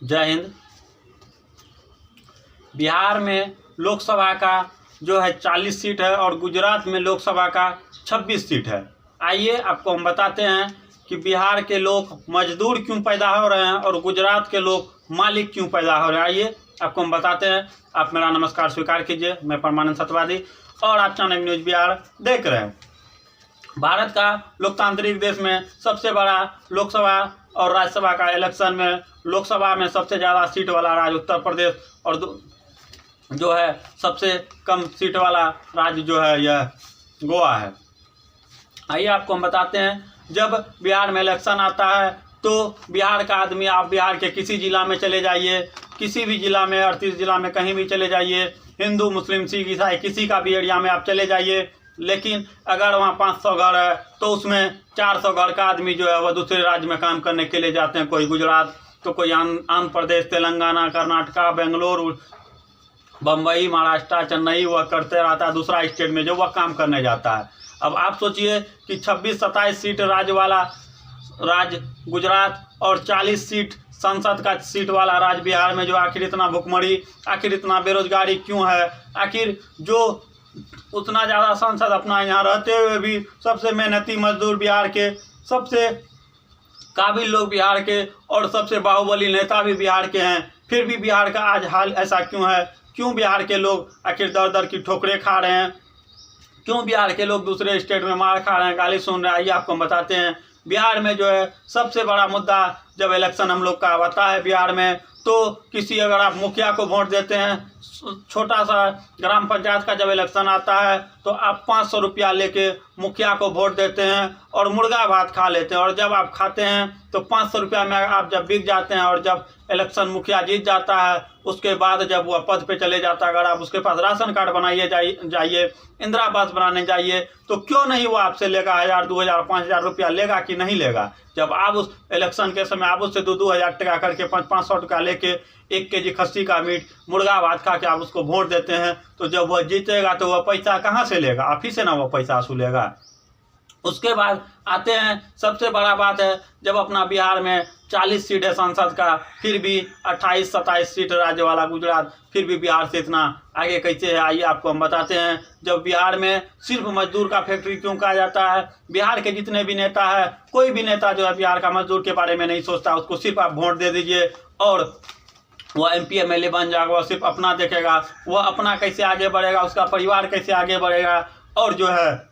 जय हिंद। बिहार में लोकसभा का जो है 40 सीट है और गुजरात में लोकसभा का 26 सीट है। आइए आपको हम बताते हैं कि बिहार के लोग मजदूर क्यों पैदा हो रहे हैं और गुजरात के लोग मालिक क्यों पैदा हो रहे हैं। आइए आपको हम बताते हैं। आप मेरा नमस्कार स्वीकार कीजिए। मैं परमानंद सत्यवादी और आप चाणक्य न्यूज बिहार देख रहे हैं। भारत का लोकतांत्रिक देश में सबसे बड़ा लोकसभा और राज्यसभा का इलेक्शन में लोकसभा में सबसे ज़्यादा सीट वाला राज्य उत्तर प्रदेश और जो है सबसे कम सीट वाला राज्य जो है यह गोवा है। आइए आपको हम बताते हैं। जब बिहार में इलेक्शन आता है तो बिहार का आदमी, आप बिहार के किसी ज़िला में चले जाइए, किसी भी ज़िला में 38 ज़िला में कहीं भी चले जाइए, हिंदू मुस्लिम सिख ईसाई किसी का भी एरिया में आप चले जाइए, लेकिन अगर वहाँ 500 घर है तो उसमें 400 घर का आदमी जो है वह दूसरे राज्य में काम करने के लिए जाते हैं। कोई गुजरात तो कोई आंध्र प्रदेश, तेलंगाना, कर्नाटका, बेंगलोर, बम्बई, महाराष्ट्र, चेन्नई वह करते रहता है दूसरा स्टेट में जो वह काम करने जाता है। अब आप सोचिए कि 26-27 सीट राज्य गुजरात और 40 सीट संसद का सीट वाला राज्य बिहार में जो आखिर इतना भुखमरी, आखिर इतना बेरोजगारी क्यों है, आखिर जो उतना ज़्यादा सांसद अपना यहाँ रहते हुए भी सबसे मेहनती मजदूर बिहार के, सबसे काबिल लोग बिहार के और सबसे बाहुबली नेता भी बिहार के हैं, फिर भी बिहार का आज हाल ऐसा क्यों है। क्यों बिहार के लोग आखिर दर दर की ठोकरें खा रहे हैं, क्यों बिहार के लोग दूसरे स्टेट में मार खा रहे हैं, गाली सुन रहे हैं। आइए आपको हम बताते हैं। बिहार में जो है सबसे बड़ा मुद्दा जब इलेक्शन हम लोग का आता है बिहार में, तो किसी अगर आप मुखिया को वोट देते हैं, छोटा सा ग्राम पंचायत का जब इलेक्शन आता है तो आप 500 रुपया लेके मुखिया को वोट देते हैं और मुर्गा भात खा लेते हैं। और जब आप खाते हैं तो 500 रुपया में आप जब बिक जाते हैं और जब इलेक्शन मुखिया जीत जाता है उसके बाद जब वह पद पे चले जाता है, अगर आप उसके पास राशन कार्ड बनाइए जाइए, इंदिरा आवास बनाने जाइए, तो क्यों नहीं वो आपसे लेगा 1000, 2000, 5000 रुपया लेगा कि नहीं लेगा। जब आप उस इलेक्शन के समय आप उससे 2-2000 टका करके 500 टका लेके 1 केजी खस्सी का मीट मुर्गा भात खा के आप उसको वोट देते हैं, तो जब वह जीतेगा तो वह पैसा कहाँ से लेगा, आप ही से ना वह पैसा वसूलेगा। उसके बाद आते हैं, सबसे बड़ा बात है जब अपना बिहार में 40 सीट है संसद का, फिर भी 28-27 सीट राज्य वाला गुजरात, फिर भी बिहार से इतना आगे कैसे है। आइए आपको हम बताते हैं। जब बिहार में सिर्फ मजदूर का फैक्ट्री क्यों कहा जाता है। बिहार के जितने भी नेता है, कोई भी नेता जो है बिहार का मजदूर के बारे में नहीं सोचता, उसको सिर्फ आप वोट दे दीजिए और वह MP MLA बन जाएगा। वह सिर्फ अपना देखेगा, वह अपना कैसे आगे बढ़ेगा, उसका परिवार कैसे आगे बढ़ेगा और जो है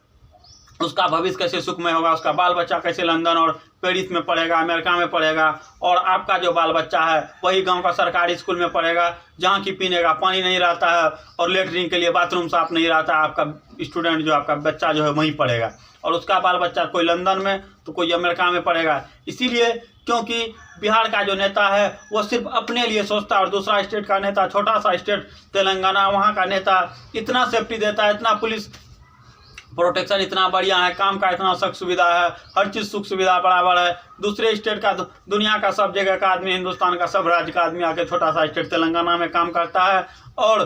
उसका भविष्य कैसे सुखमय होगा, उसका बाल बच्चा कैसे लंदन और पेरिस में पढ़ेगा, अमेरिका में पढ़ेगा, और आपका जो बाल बच्चा है वही गांव का सरकारी स्कूल में पढ़ेगा जहां की पीने का पानी नहीं रहता है और लेटरिन के लिए बाथरूम साफ नहीं रहता है। आपका स्टूडेंट जो आपका बच्चा जो है वहीं पढ़ेगा और उसका बाल बच्चा कोई लंदन में तो कोई अमेरिका में पढ़ेगा। इसीलिए क्योंकि बिहार का जो नेता है वो सिर्फ अपने लिए सोचता है और दूसरा स्टेट का नेता, छोटा सा स्टेट तेलंगाना, वहाँ का नेता इतना सेफ्टी देता है, इतना पुलिस प्रोटेक्शन इतना बढ़िया है, काम का इतना सुख सुविधा है, हर चीज़ सुख सुविधा बराबर है। दूसरे स्टेट का, दुनिया का सब जगह का आदमी, हिंदुस्तान का सब राज्य का आदमी आके छोटा सा स्टेट तेलंगाना में काम करता है और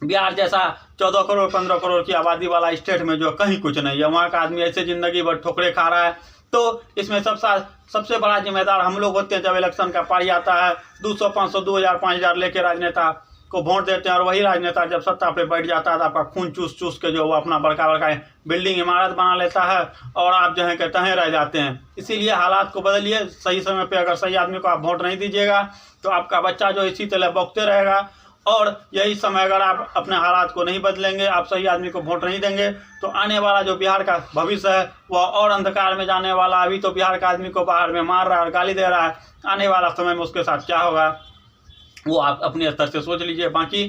बिहार जैसा 14 करोड़ 15 करोड़ की आबादी वाला स्टेट में जो कहीं कुछ नहीं है, वहाँ का आदमी ऐसे ज़िंदगी भर ठोकरे खा रहा है। तो इसमें सबसे बड़ा जिम्मेदार हम लोग होते हैं। जब इलेक्शन का पारी आता है 200, 500, 2000, 5000 लेके राजनेता को वोट देते हैं और वही राजनेता जब सत्ता पे बैठ जाता है तो आपका खून चूस के जो वो अपना बड़का बिल्डिंग इमारत बना लेता है और आप जो है कहते हैं रह जाते हैं। इसीलिए हालात को बदलिए। सही समय पे अगर सही आदमी को आप वोट नहीं दीजिएगा तो आपका बच्चा जो इसी तरह बौखते रहेगा और यही समय अगर आप अपने हालात को नहीं बदलेंगे, आप सही आदमी को वोट नहीं देंगे, तो आने वाला जो बिहार का भविष्य है वह और अंधकार में जाने वाला। अभी तो बिहार का आदमी को बाहर में मार रहा है और गाली दे रहा है, आने वाला समय में उसके साथ क्या होगा वो आप अपने स्तर से सोच लीजिए। बाकी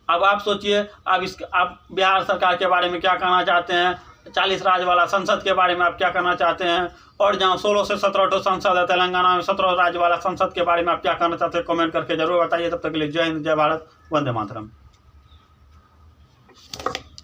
अब आप सोचिए, आप बिहार सरकार के बारे में क्या कहना चाहते हैं, 40 राज्य वाला संसद के बारे में आप क्या कहना चाहते हैं, और जहाँ 16 से 17 संसद है, तेलंगाना में 17 राज्य वाला संसद के बारे में आप क्या कहना चाहते हैं, कमेंट करके जरूर बताइए। तब तक के लिए जय हिंद, जय भारत, वंदे मातरम।